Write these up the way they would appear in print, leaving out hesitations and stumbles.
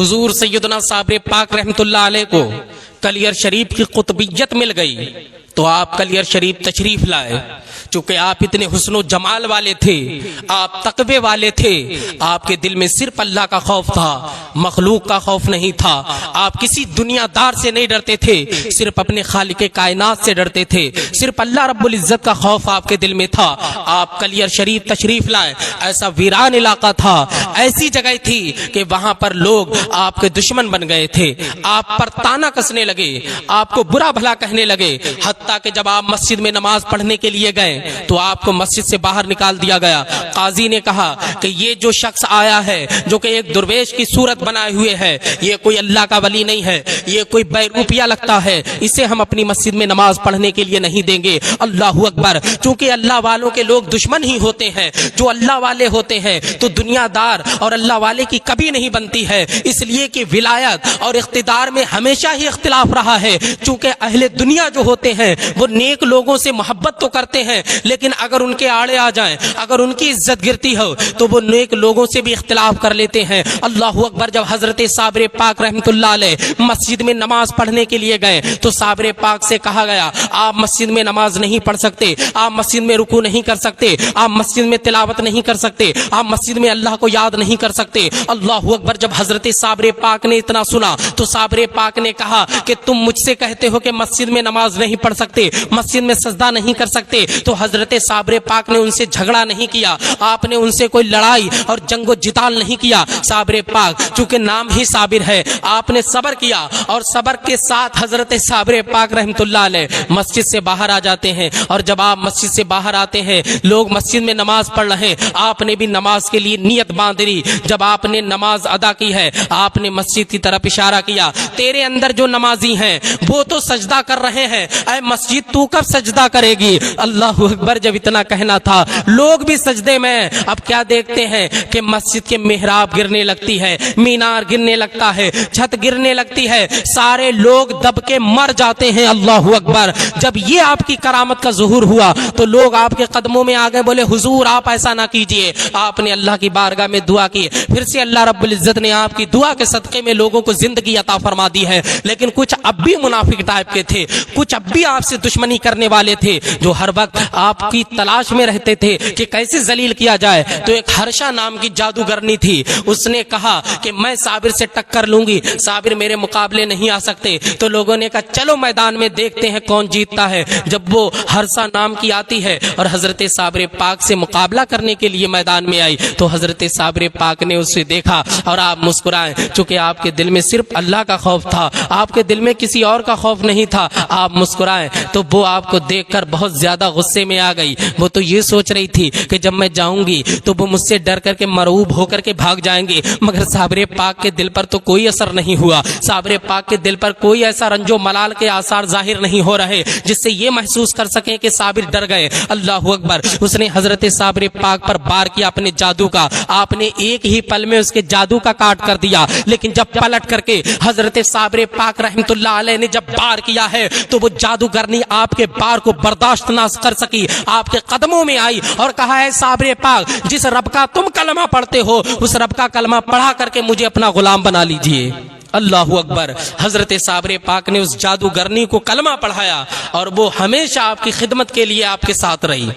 حضور سیدنا صابر پاک رحمت اللہ علیہ کو کلیئر شریف کی قطبیت مل گئی تو آپ کلیئر شریف تشریف لائے. چونکہ آپ اتنے حسن و جمال والے تھے، آپ تقوی والے تھے، آپ کے دل میں صرف اللہ کا خوف تھا، مخلوق کا خوف نہیں تھا. آپ کسی دنیا دار سے نہیں ڈرتے تھے، صرف اپنے خالق کائنات سے ڈرتے تھے، صرف اللہ رب العزت کا خوف آپ کے دل میں تھا. آپ کلیئر شریف تشریف لائے. ایسا ویران علاقہ تھا، ایسی جگہ تھی کہ وہاں پر لوگ آپ کے دشمن بن گئے تھے، آپ پر تانا کسنے لگے، آپ کو برا بھلا کہنے لگے. حتیٰ کہ جب آپ مسجد میں نماز پڑھنے کے لیے گئے تو آپ کو مسجد سے باہر نکال دیا گیا. قاضی نے کہا کہ یہ جو شخص آیا ہے جو کہ ایک درویش کی صورت بنائے ہوئے ہے، یہ کوئی اللہ کا ولی نہیں ہے، یہ کوئی بے روپیہ لگتا ہے، اسے ہم اپنی مسجد میں نماز پڑھنے کے لیے نہیں دیں گے. اللہ اکبر. چونکہ اللہ والوں کے لوگ دشمن ہی ہوتے ہیں، جو اللہ والے ہوتے ہیں تو دنیا دار اور اللہ والے کی کبھی نہیں بنتی ہے. اس لیے کہ ولایت اور اقتدار میں ہمیشہ ہی اختلاف رہا ہے. چونکہ اہل دنیا جو ہوتے ہیں وہ نیک لوگوں سے محبت تو کرتے ہیں، لیکن اگر ان کے آڑے آ جائیں، اگر ان کی عزت گرتی ہو تو وہ نیک لوگوں سے بھی اختلاف کر لیتے ہیں. اللہ اکبر. جب حضرت صابر پاک رحمت اللہ علیہ مسجد میں نماز پڑھنے کے لیے گئے تو صابر پاک سے کہا گیا آپ مسجد میں نماز نہیں پڑھ سکتے، آپ مسجد میں رکوع نہیں کر سکتے، آپ مسجد میں تلاوت نہیں کر سکتے، آپ مسجد میں اللہ کو یاد نہیں کر سکتے. اللہ اکبر. جب حضرت صابر پاک نے اتنا سنا تو صابر پاک نے کہا کہ تم مجھ سے کہتے ہو کہ مسجد میں نماز نہیں پڑھ سکتے، مسجد میں سجدہ نہیں کر سکتے. تو حضرت صابر پاک نے ان سے جھگڑا نہیں کیا، آپ نے ان سے کوئی لڑائی اور جنگ و جدال نہیں کیا. صابر پاک چونکہ نام ہی صابر ہے، آپ نے صبر کیا اور صبر کے ساتھ حضرت صابر پاک رحمت اللہ علیہ مسجد سے باہر آ جاتے ہیں. اور جب آپ مسجد سے باہر آتے ہیں، لوگ مسجد میں نماز پڑھ رہے ہیں، آپ نے بھی نماز کے لیے نیت باندھ لی. جب آپ نے نماز ادا کی ہے، آپ نے مسجد کی طرف اشارہ کیا، تیرے اندر جو نمازی ہیں وہ تو سجدہ کر رہے ہیں، اے مسجد تو کب سجدہ کرے گی؟ اللہ اکبر. جب اتنا کہنا تھا لوگ بھی سجدے میں. اب کیا دیکھتے ہیں کہ مسجد کے محراب گرنے لگتی ہے، مینار گرنے لگتا ہے، چھت گرنے لگتی ہے، سارے لوگ دب کے مر جاتے ہیں. اللہ اکبر. جب یہ آپ کی کرامت کا ظہور ہوا تو لوگ آپ کے قدموں میں آ گئے، بولے حضور آپ ایسا نہ کیجئے. آپ نے اللہ کی بارگاہ میں دعا کی، پھر سے اللہ رب العزت نے آپ کی دعا کے صدقے میں لوگوں کو زندگی عطا فرما دی ہے. لیکن کچھ اب بھی منافق ٹائپ کے تھے، کچھ اب بھی آپ سے دشمنی کرنے والے تھے، جو ہر وقت آپ کی تلاش میں رہتے تھے کہ کیسے ذلیل کیا جائے. تو ایک ہرشا نام کی جادوگرنی تھی، اس نے کہا کہ میں صابر سے ٹکر لوں گی، صابر میرے مقابلے نہیں آ سکتے. تو لوگوں نے کہا چلو میدان میں دیکھتے ہیں کون جیتتا ہے. جب وہ ہرشا نام کی آتی ہے اور حضرت صابر پاک سے مقابلہ کرنے کے لیے میدان میں آئی تو حضرت صابر پاک نے اسے دیکھا اور آپ مسکرائے. چونکہ آپ کے دل میں صرف اللہ کا خوف تھا، آپ کے دل میں کسی اور کا خوف نہیں تھا، آپ مسکرائے. تو وہ آپ کو دیکھ کر بہت زیادہ غصے میں آ گئی. وہ تو یہ سوچ رہی تھی کہ جب میں جاؤں گی تو وہ مجھ سے ڈر کر کے مرعوب ہو کر کے بھاگ جائیں گے. مگر صابر پاک کے دل پر تو کوئی اثر نہیں ہوا، صابر پاک کے دل پر کوئی ایسا رنج و ملال کے آثار ظاہر نہیں ہو رہے جس سے یہ محسوس کر سکیں کہ صابر ڈر گئے. اللہ اکبر. اس نے حضرت صابر پاک پر بار کیا اپنے جادو کا. آپ نے ایک ہی پل میں اس کے جادو کا کاٹ کر دیا. لیکن جب پلٹ کر کے حضرت صابر پاک رحمت اللہ علیہ نے جب بار کیا ہے تو وہ جادوگرنی آپ کے بار کو برداشت نہ کر سکی، آپ کے قدموں میں آئی اور کہا ہے صابر پاک جس رب کا تم کلمہ پڑھتے ہو اس رب کا کلمہ پڑھا کر کے مجھے اپنا غلام بنا لیجئے. اللہ اکبر. حضرت صابر پاک نے اس جادوگرنی کو کلمہ پڑھایا اور وہ ہمیشہ آپ کی خدمت کے لیے آپ کے ساتھ رہی.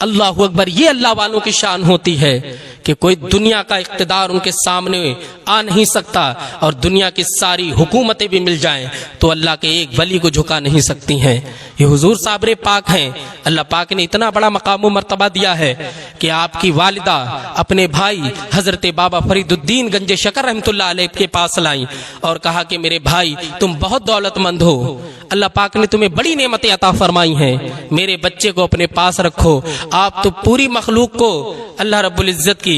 اللہ اکبر. یہ اللہ والوں کی شان ہوتی ہے کہ کوئی دنیا کا اقتدار ان کے سامنے آ نہیں سکتا، اور دنیا کی ساری حکومتیں بھی مل جائیں تو اللہ کے ایک ولی کو جھکا نہیں سکتی ہیں. یہ حضور صابر پاک ہیں. اللہ پاک نے اتنا بڑا مقام و مرتبہ دیا ہے کہ آپ کی والدہ اپنے بھائی حضرت بابا فرید الدین گنج شکر رحمت اللہ علیہ کے پاس لائیں اور کہا کہ میرے بھائی تم بہت دولت مند ہو، اللہ پاک نے تمہیں بڑی نعمتیں عطا فرمائی ہیں، میرے بچے کو اپنے پاس رکھو. آپ تو پوری مخلوق کو اللہ رب العزت کی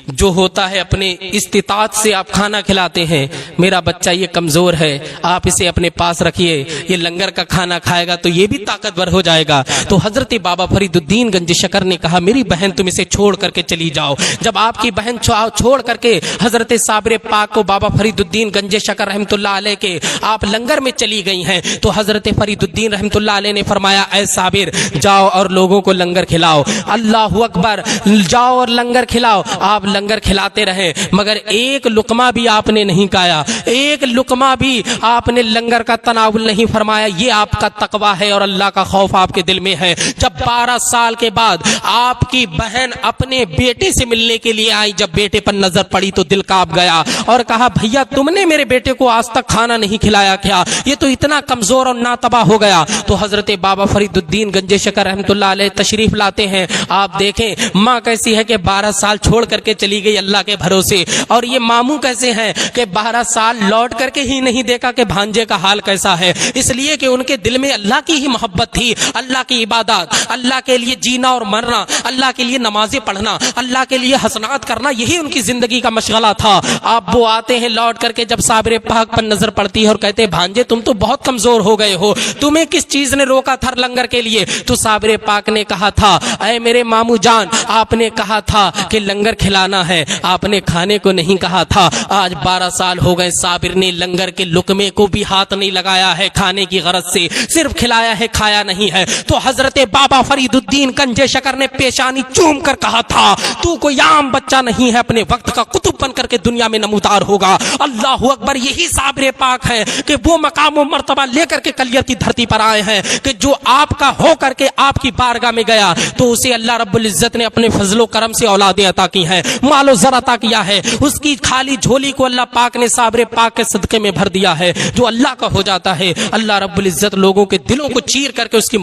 جو ہوتا ہے اپنے استطاعت سے آپ کھانا کھلاتے ہیں، میرا بچہ یہ کمزور ہے، آپ اسے اپنے پاس رکھیے، یہ لنگر کا کھانا کھائے گا تو یہ بھی طاقتور ہو جائے گا. تو حضرت بابا فرید الدین گنج شکر نے کہا میری بہن تم اسے چھوڑ کر کے چلی جاؤ. جب آپ کی بہن چھوڑ کر کے حضرت صابر پاک کو بابا فرید الدین گنج شکر رحمت اللہ علیہ کے آپ لنگر میں چلی گئی ہیں تو حضرت فرید الدین رحمت اللہ علیہ نے فرمایا اے صابر جاؤ اور لوگوں کو لنگر کھلاؤ. اللہ اکبر. جاؤ اور لنگر کھلاؤ. آپ لنگر کھلاتے رہے مگر ایک لقمہ بھی آپ نے نہیں کھایا, ایک لقمہ بھی آپ نے لنگر کا تناول نہیں فرمایا. یہ آپ کا تقویٰ ہے اور اللہ کا خوف آپ کے دل میں ہے. جب 12 سال کے بعد آپ کی بہن اپنے بیٹے سے ملنے کے لیے آئی, جب بیٹے پر نظر پڑی تو دل کانپ گیا اور کہا بھیا تم نے میرے بیٹے کو آج تک کھانا نہیں کھلایا کیا, یہ تو اتنا کمزور اور ناتباہ ہو گیا. تو حضرت بابا فرید الدین گنج شکر رحمۃ اللہ علیہ تشریف لاتے ہیں. آپ دیکھیں ماں کیسی ہے کہ 12 سال چھوڑ کر کے چلی گئی اللہ کے بھروسے, اور یہ ماموں کیسے ہیں کہ 12 سال لوٹ کر کے ہی نہیں دیکھا کہ بھانجے کا حال کیسا ہے, اس لیے کہ ان کے دل میں اللہ کی ہی محبت تھی, اللہ کی عبادت, اللہ کے لیے جینا اور مرنا, اللہ کے لیے نمازیں پڑھنا, اللہ کے لیے حسنات کرنا, یہی ان کی زندگی کا مشغلہ تھا. آپ وہ آتے ہیں لوٹ کر کے, جب صابر پاک پر نظر پڑتی ہے اور کہتے ہیں بھانجے تم تو بہت کمزور ہو گئے ہو, تمہیں کس چیز نے روکا تھا لنگر کے لیے؟ تو صابر پاک نے کہا تھا اے میرے ماموں جان, آپ نے کہا تھا کہ لنگر کھلانا ہے, آپ نے کھانے کو نہیں کہا تھا. آج 12 سال ہو گئے, صابر نے لنگر کے لقمے کو بھی ہاتھ نہیں لگایا ہے کھانے کی غرض سے, صرف کھلایا ہے کھایا نہیں ہے. تو حضرت بابا فرید الدین گنج شکر نے پیشانی چوم کر کہا تھا تو کوئی عام بچہ نہیں ہے, اپنے وقت کا قطب بن کر کے دنیا میں نمودار ہوگا. اللہ اکبر. یہی صابر پاک ہے کہ وہ مقام و مرتبہ لے کر کے کلیر کی دھرتی پر آئے ہیں کہ جو آپ کا ہو کر کے آپ کی بارگاہ میں گیا تو اسے اللہ رب العزت نے اپنے فضل و کرم سے اولادیں عطا کی ہیں, مال و زر عطا کیا ہے. اس کی خالی جھولی کو اللہ پاک نے صابر پاک کے صدقے میں بھر دیا ہے. جو اللہ کا ہو جاتا ہے اللہ رب العزت لوگوں کے دلوں کو چیر کر کے اس کی